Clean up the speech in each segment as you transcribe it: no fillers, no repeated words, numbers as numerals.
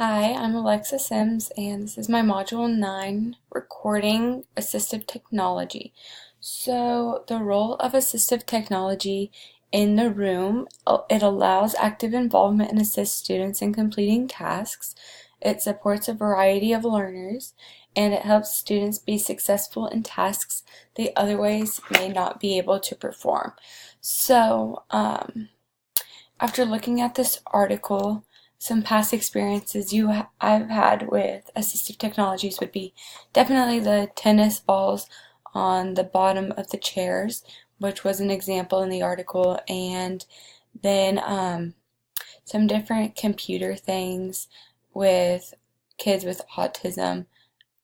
Hi, I'm Alexa Sims, and this is my Module 9 Recording Assistive Technology. So, the role of assistive technology in the room, it allows active involvement and assists students in completing tasks. It supports a variety of learners, and it helps students be successful in tasks they otherwise may not be able to perform. So, after looking at this article, some past experiences I've had with assistive technologies would be definitely the tennis balls on the bottom of the chairs, which was an example in the article, and then some different computer things with kids with autism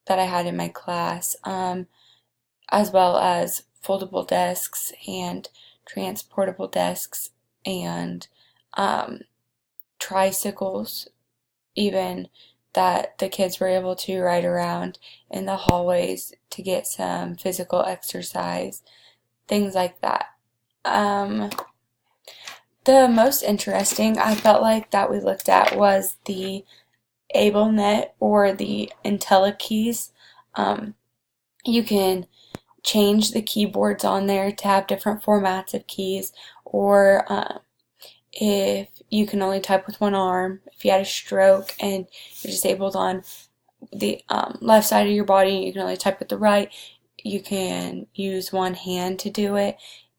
that I had in my class, as well as foldable desks and transportable desks and um, tricycles, even that the kids were able to ride around in the hallways to get some physical exercise, things like that. Um, the most interesting I felt like that we looked at was the AbleNet or the IntelliKeys. You can change the keyboards on there to have different formats of keys, or if you can only type with one arm, if you had a stroke and you're disabled on the left side of your body, you can only type with the right, you can use one hand to do it,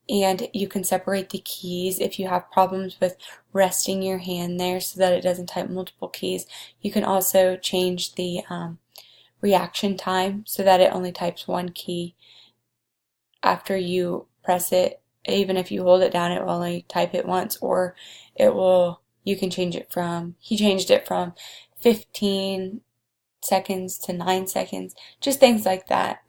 and you can separate the keys if you have problems with resting your hand there so that it doesn't type multiple keys. You can also change the reaction time so that it only types one key after you press it. Even if you hold it down, it will only type it once, or you can change it he changed it from 15 seconds to 9 seconds, just things like that.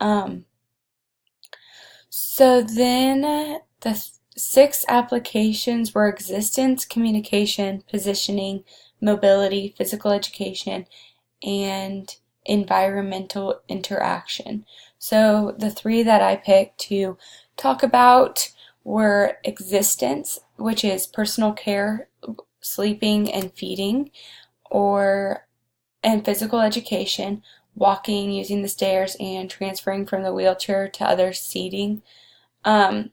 So then the six applications were existence, communication, positioning, mobility, physical education, and environmental interaction. So the three that I picked to talk about were existence, which is personal care, sleeping and feeding, and physical education, walking, using the stairs, and transferring from the wheelchair to other seating. Um,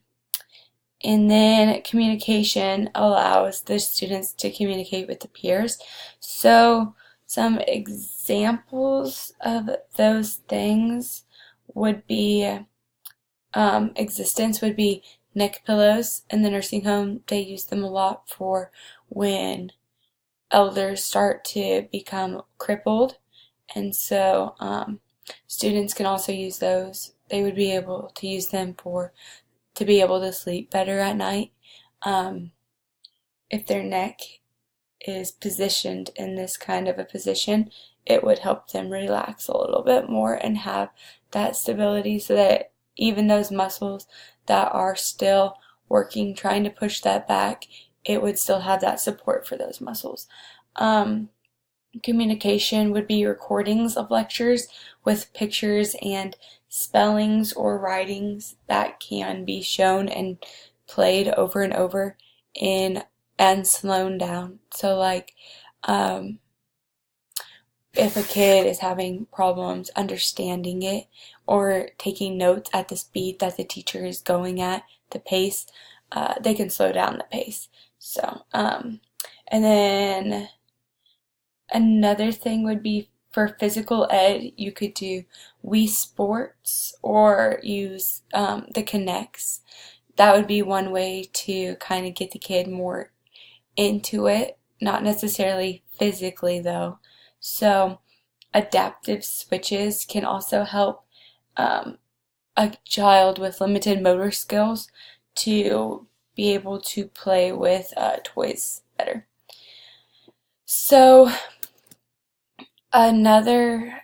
and then communication allows the students to communicate with the peers. So some examples of those things would be existence would be neck pillows. In the nursing home, they use them a lot for when elders start to become crippled, and so students can also use those. They would be able to use them to be able to sleep better at night. Um, if their neck is positioned in this kind of a position, it would help them relax a little bit more and have that stability so that even those muscles that are still working, trying to push that back, it would still have that support for those muscles. Communication would be recordings of lectures with pictures and spellings or writings that can be shown and played over and over and slowed down. So like if a kid is having problems understanding it or taking notes at the speed that the teacher is going at, the pace, they can slow down the pace. So, and then another thing would be for physical ed, you could do Wii Sports or use the Connects. That would be one way to kind of get the kid more into it, not necessarily physically though. So adaptive switches can also help a child with limited motor skills to be able to play with toys better. So another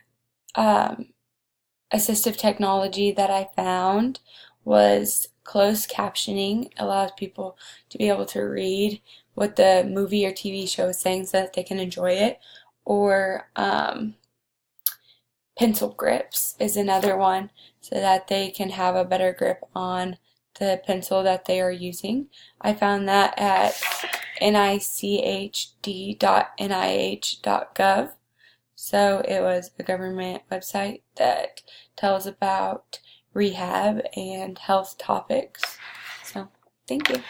assistive technology that I found was closed captioning. It allows people to be able to read what the movie or TV show is saying so that they can enjoy it. Or pencil grips is another one so that they can have a better grip on the pencil that they are using. I found that at nichd.nih.gov. So it was a government website that tells about rehab and health topics. So thank you.